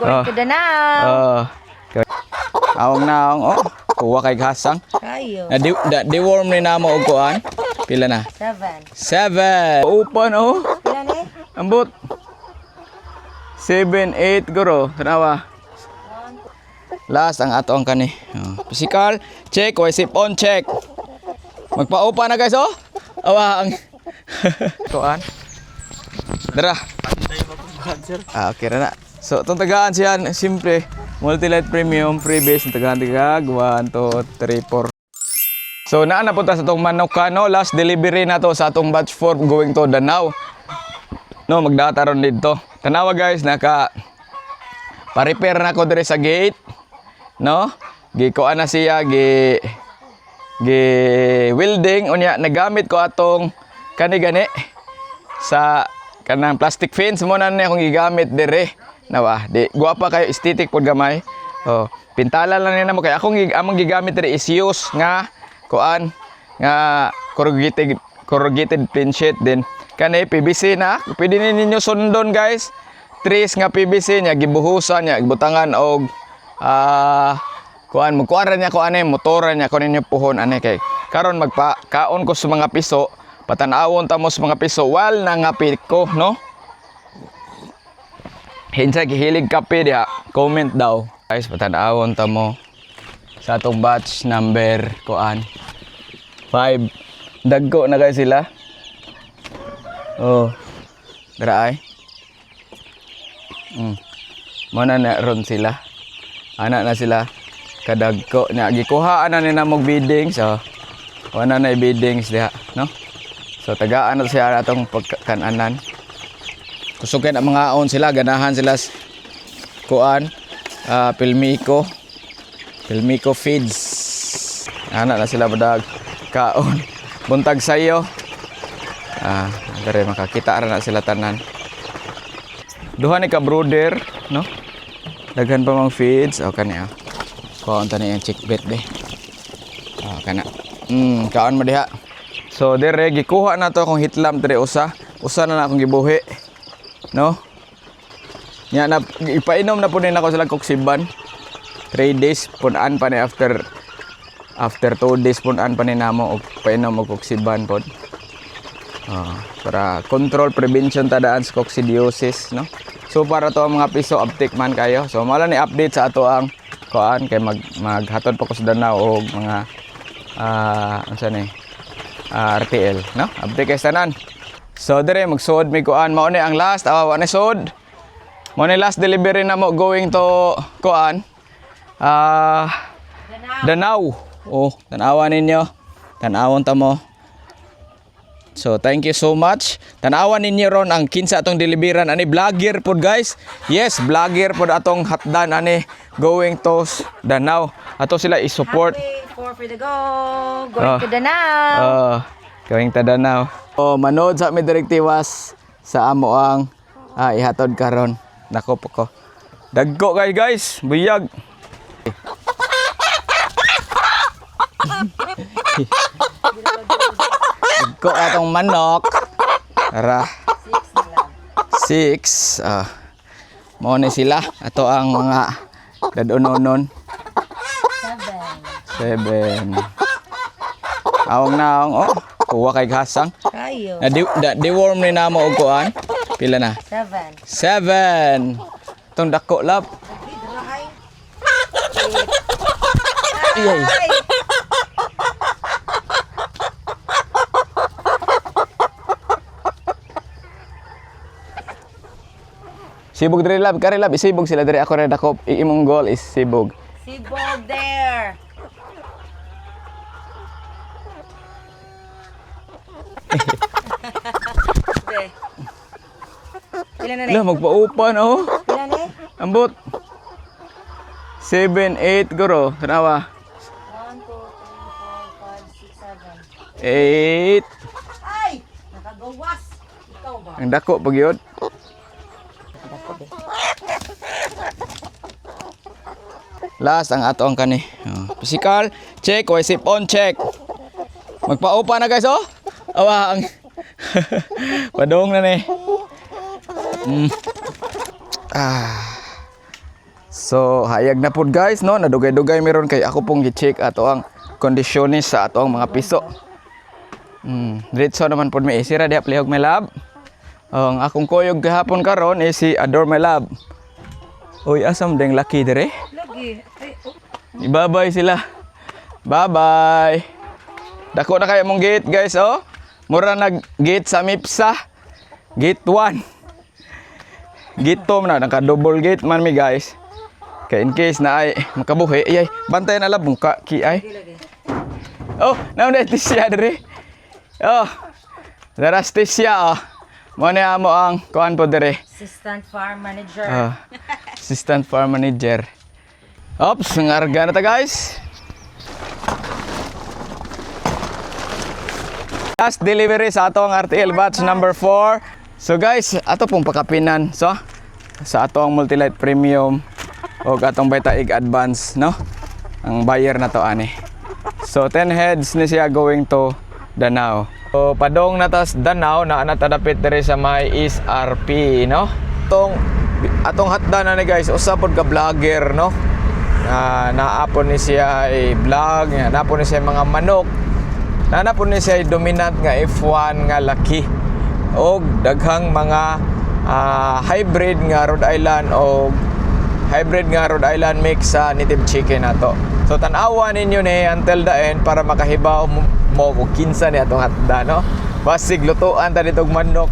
Going to the now. Awang naong, kuha kay gasang. Kayo. Di-worm ni namo og kuan. Pila na? 7. Open, Pila ni? Ambot. 7, 8, guro. Tanawa. Last ang ato ang kani. Physical, check. Sip on, check. Magpa-opa na guys, Awa ang... Kuan. Dara. Okay na. So, itong tagaan siya, simple. Multi-light premium, freebase. Ang tagaan 1, 2, 3, 4. So, naan na punta sa itong Manokano. Last delivery na to sa itong batch 4 going to Danao. No, magdata ron dito. Tanawa guys, pa-repair na ko dire sa gate. No? Gikuan na siya, welding. Unya, nagamit ko atong kani-gani sa kanang plastic fence mo na niya akong gigamit dire. Nawa, di guwapa kayo aesthetic pod gamay. Pintala lang niya mo kay among gigamit dire is use nga kuan nga corrugated pin sheet din. Kani PVC na, pwede ninyo sundon guys. Tres nga PVC nya gibuhusan nya gibutangan og kuan ra niya kuan motoran niya kunin niyo puhon ani kay karon magpakaon ko sa mga piso, patanawon ta mo sa mga piso wal nangapit ko, no? Hinsa gihilig kape diha, comment daw. Guys, patanawon ta mo sa atong batch number kuan 5. Dagko na guys sila. Dara ay. Mana na ron sila. Anak na sila. Kadagko na gikuhaan na nila mog biddings. Wala na biddings diha, no? So tagaan na siya atong pagkananan. Kusukin ang mga on sila, ganahan sila kuan Pilmico feeds. Anak na sila badag kaon. Buntag sayo. Dere makakita ra na sila tanan. Duha ni ka brother, no? Daghan pa mang feeds. Kani kaon tani ang chickbait de. Kana. Kaon mo diha. So dire gikuha na to akong hitlam dire usa na akong gibuhi. No? Nya na ipainom na punin ako sila koksiban. 3 days punan pa ni after 2 days punan pa ni namo og painom og koksiban pod. Para control prevention tadaan sa coccidiosis, no? So para to ang mga piso uptake man kayo. So mala ni update sa ato ang kuan kay maghatod pa ko sa Danao og mga unsa ni RTL, no? Update kay tanan. So dire magsuod mi kuan mao ni ang last awa ni sud. Mao ni last delivery na mo going to kuan Danao. Tanawa ninyo. Tanawon ta mo. So thank you so much. Tanawan ninyo ron ang kinsa atong deliveran ani vlogger pod guys. Yes, vlogger pod atong hatdan ani going to Danao. Ato sila i-support. For the go. Going to the now. Going to Danao. Manood sa mi direktiwas sa amo ang ihatod karon. Nako po ko. Dagko guys, buyag. Ko atong manok. Tara. 6. Mao ni sila. Ato ang mga dadononon. 7. Awang naong, kuha kay gasang. Kayo. Di-worm ni namo og kuan. Pila na? 7. Tong dako lab. Iyay. Sibog dire lab, kare lab, isibog sila dire ako red ako. Imong goal is sibog. Sibog there. Ilan na Lah magpa-open Ilan na Ambot. 7, 8 guro. Tanawa. 1, 2, 3, 4, 5, 6, 7. 8. Ay! Nakagawas. Ikaw ba? Ang dako pag yun. Last ang ato ang kani. Physical, check. Sip on, check. Magpa-opa na guys, Awa ang padong na ni. So hayag na pod guys no, nadugay-dugay meron kay ako pong gi-check ato ang kondisyonis sa ato ang mga piso. Diretso naman pod may isira diha plihog my love. Ang akong kuyog gahapon karon is si Adore my love. Uy, asam deng laki dire. Lagi. Ay, oh. Bye-bye sila. Bye-bye. Dako na kayo mong gate guys oh. Mura nag-gate sa MIPSA. Gate 1. Gate 2 na, naka-double gate man mi guys. Kaya in case na ay makabuhi, ay bantay na labong ka, ki ay. Oh, naon na tisya dire. Oh, daras tisya oh. Mo na mo ang kuan po dire. Assistant farm manager. Assistant farm manager. Ops, ngarga na ta guys. Last delivery sa atong RTL batch number 4. So guys, ato pong pakapinan. So, sa atong Multilight Premium o atong Vitaig Advance, no? Ang buyer na to ani. So 10 heads ni siya going to Danao. So padong na tas Danao na natadapit diri sa may East RP, no? Atong hatda na ni guys, usa pod ka vlogger, no? Naapon ni siya ay vlog, naapon ni siya mga manok. Naapon ni siya ay dominant nga F1 nga laki. Og daghang mga hybrid nga Rhode Island o hybrid nga Rhode Island mix sa native chicken nato. So tan-awa ninyo ni until the end para makahibaw mo kung kinsa ni atong hatda, no? Basig lutuan ta ditong manok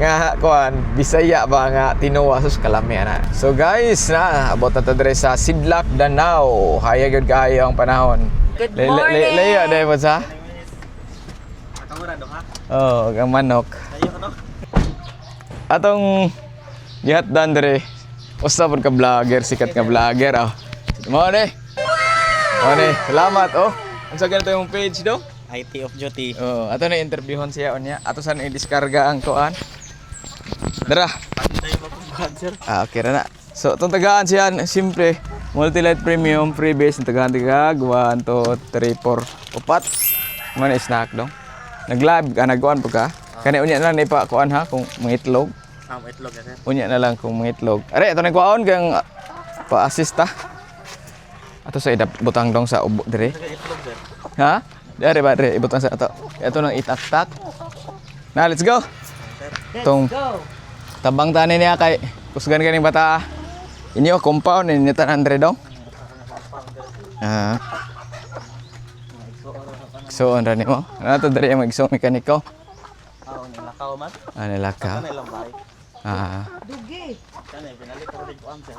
nga kuan Bisaya ba nga tinuwa sus kalami ana. So guys, na abot na ta dire sa Sidlak Danao. Hayag gyud kaayo ang panahon. Good morning. Leya dai mo sa? Oh, ang manok. Atong gihatdan dire. Usa pod ka vlogger, sikat nga vlogger oh. Mo ni. Salamat oh. Unsa ganito yung page do? IT of duty. Oh, ato na interviewon siya unya. Ato sa i-diskarga ang kuan. Dara. Okay ra na. So itong tagaan siya simple. Multilight Premium freebase tagaan tigag 1 2 3 4 4. Man snack dong. Nag-live ka nagkuan po ka. Kani unya na lang ipa kuan ha kung mangitlog. Itlog na sir. Unya na lang kung mangitlog. Are ito nagkuan kang pa-assist ta. Ato sa idap butang dong sa ubo dire. Itlog sir. Ha? Dari ba dire ibutang sa ato. Ito nang itak-tak. Na, let's go. Tong Go. tabang tani niya kay kusgan kaning bata. Inyo compound ni tanan dire dong. So on ra nimo. Ano to dire mag-isong mekaniko? Nilakaw man. Nilakaw. Kanay lang bay. Dugi. Kanay binalik ko rin kuan sir.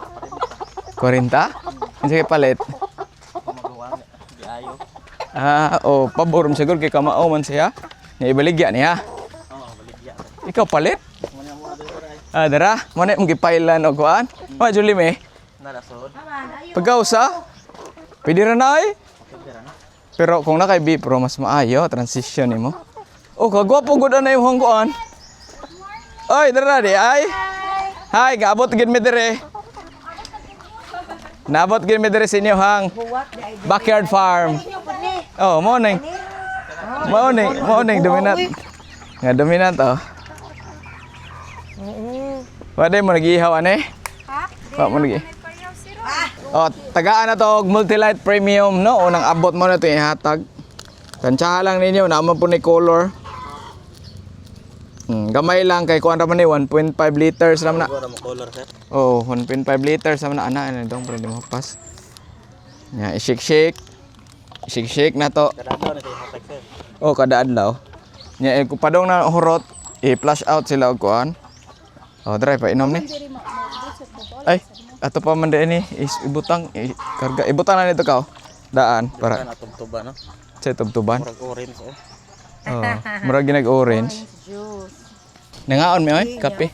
Parin 40? Unsa kay palit? magawa di ayo. Oh, pabor mo siguro kay kamao man siya. Ni ibaligya niya. Baligya. Ikaw palit? Muna mo dito. Dara, mo na imong gipailan og kuan. Wa juli me. Narasod. Pagkausa? Pwede ra na ay. Pero kung nakay B Pro mas maayo transition nimo. Oh, kagwapo gud na imong kuan. Oy, dara di ay. Hi, gaabot gid mi dire. Naabot gid mi dire sa inyo hang backyard farm. Oh, morning. Morning dominant. Nga dominant oh. Wala mo nag-ihaw ane? Ha? Mo nag Oh, tagaan na to og Multilight Premium no. Unang abot mo na to ihatag. Tansyahan lang ninyo na mo po ni color. Gamay lang kay kuan ra man ni 1.5 liters ra man na. Siguro mo color sir. Oh, 1.5 liters ra man na ana dong pero di mo pas. Ya, i-shake. Shake na to. Kadado na kay hatag sir. Oh, kada adlaw. Nya padong na hurot, i-flush out sila og kuan. Oh, dry pa inom ni. Ay, ato pa man din ni ibutang karga ibutang na nito ka. Daan para Kana tubtuba no. sa tubtuban. Murag orange oh. Oh, murag ginag orange. Juice. Nangaon mi oy, kape.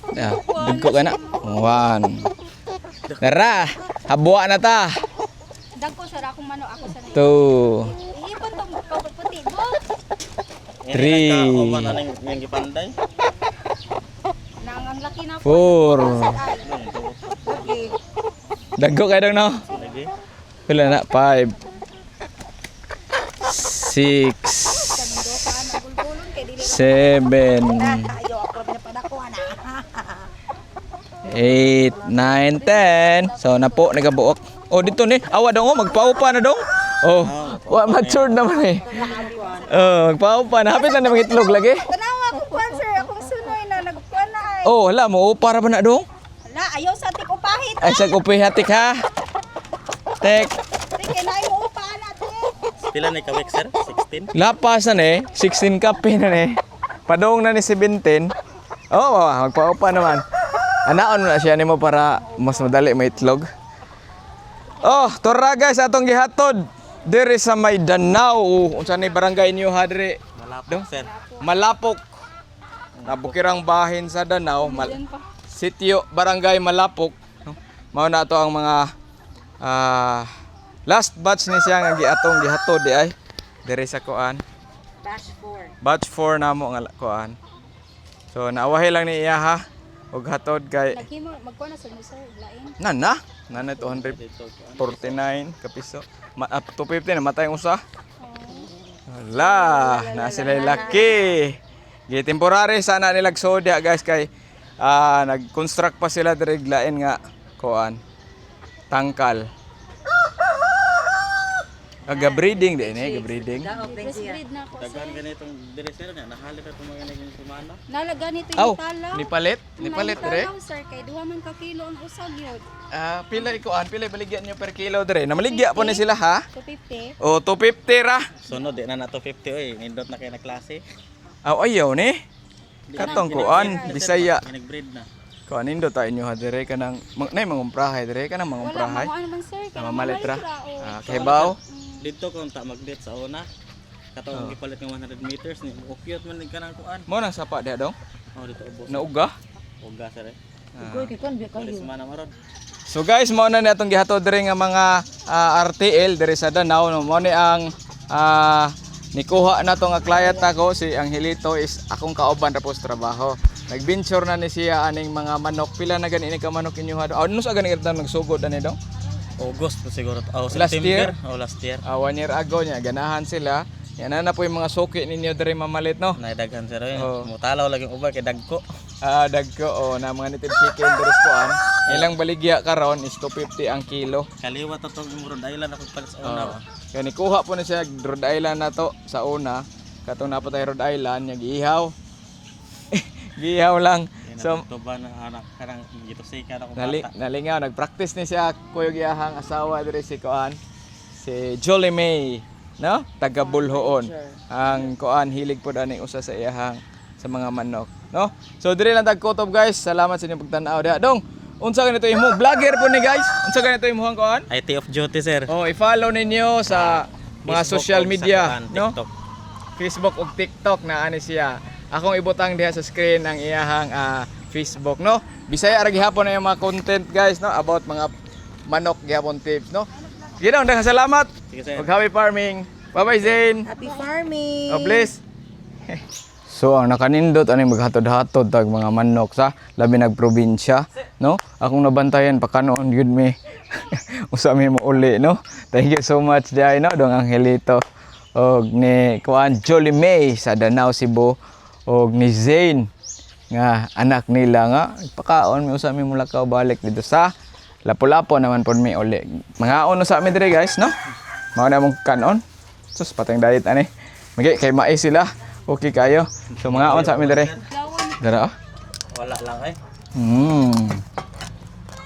Dugko ka na. 1. Tara, habwa na ta. Dagko sa akong mano ako sa 2. ipon tong puti mo. 3. Uman aning yang gipanday. Nang ang laki na 4. Dugi. Dagko kay dong no. Lagi. Pila na 5. 6. bulbulon kay dili 7. Ayo ako pinapadako ana. 8, 9, 10. So na po nagabuok. Oh dito ni. Awa dong oh magpaupa na dong. Oh, wa matured naman eh. Oh, magpaupa na. Hapit na namang itlog lagi. Tanawa ko kuan sir, akong sunoy na nagkuan na ay. Oh, hala mo para ba na dong? Hala, ayaw sa tik upahit. Ay sa kupi hatik ha. Tek. Sige na mo upaan natin. Pila ni kawik sir? 16? Lapasan eh. 16 kape na eh. Padong na ni 17. Oh, magpaupa naman. Anaon na siya nimo para mas madali may itlog. Oh, tora guys atong gihatod. Diri sa may Danau. Unsa ni barangay niyo ha diri? Malapok sir. Malapok. Nabukirang bahin sa Danau. Sitio Barangay Malapok. No? Mao na to ang mga last batch ni siya nga giatong gihatod di ay diri sa kuan. Batch 4 namo nga kuan. So naawahi lang ni iya ha og hatod kay Naghimo magkuan na sa sir, lain. nana 249 ka piso. 250 na matay ang usa. Wala, na sila laki. Gi temporary sana nilag soda guys kay nag-construct pa sila diri lain nga kuan. Tangkal. Aga-breeding din eh, ga-breeding. Breed na ako sir. Dagan ganitong dire sir nga nahalip at mga naging sumana. Nalaga nito Aw, yung talaw. nipalit? Nipalit dire? Talaw sir, kay duha man ka kilo ang usag yun. Pila ikuan, pila baligyan niyo per kilo dire. Namaligya po ni sila ha. 250. O 250 ra. Sunod di na nato 50 oy, nindot na kay na klase. Aw ayaw ni. Katong kuan, Bisaya. Nag-breed na. Kuan indo ta inyo ha dire kanang nay mangumprahay dire kanang Wala, mangumprahay. makuha naman sir. kay Mamalit ra. mamalit Kay baw. Dito kung ta mag-date sa una. Katong gipalit ng 100 meters ni ukyot man ni kanang kuan. Mo nang sapa diha dong. Oh dito ubos. Nauga. Uga sir. Kayo Mana maron. So guys, mao na ni atong gihatod dire nga mga RTL dire sa Danau no. Mao ni ang nikuha na to nga client ako si Angelito is akong kauban tapos trabaho. Nag-venture na ni siya aning mga manok. Pila na gani ni ka manok inyo ha. Ano sa gani ta nagsugod ani dong? August po siguro. Oh, Last year? September. Oh, last year. 1 year ago niya ganahan sila. Yan na po yung mga suki ninyo dire mamalit no. Naidaghan sir oy. Oh. Mutalaw lagi yung ubar kay dagko. Dagko na mga native chicken dire kuan. Ilang baligya karon is 250 ang kilo. Kaliwa to tong Rhode Island ako palit sa una. ba? Kaya nikuha po na siya Rhode Island na to sa una. Katong napatay Rhode Island, niya giihaw. Giihaw lang. So, Tuba na anak kanang gitusika na ko bata. nalingaw, nag-practice ni siya kuya giyahang asawa dire si Kuan. Si Jolie May, no? Taga Bulhoon. Ang Kuan hilig po ani usa sa iyahang sa mga manok, no? So dire lang tagkutob guys. Salamat sa inyong pagtan-aw diha. Dong, unsa ganito imo? Vlogger po ni guys. Unsa ganito imong Kuan? IT of duty sir. Oh, i-follow ninyo sa mga Facebook social ug sa media, kuan, no? TikTok. Facebook ug TikTok na ani siya. Akong ibutang diha sa screen ang iyahang Facebook, no? Bisaya ra gihapon na yung mga content guys, no? About mga manok gihapon tips, no? Ginaon daghang salamat. Sige sir. Ug happy farming. Bye-bye Zane. Happy farming! Oh, please. So ang nakanindot ani maghatod-hatod tag mga manok sa labi nagprobinsya, no? Akong nabantayan pa kanon gyud mi. Usa mi mo uli, no? Thank you so much dai no dong Angelito og ni Kuan Jolie May sa Danau Cebu og ni Zane nga anak nila nga pakaon mi usa mi mulakaw balik dito sa Lapu-Lapu naman pod mi uli. Mga ono sa mi dire guys, no? Mao na mong kanon. Sus pateng diet ani. Magi kay mai sila. Okay kayo. So mga on sa mi dire. Dara. Wala lang eh.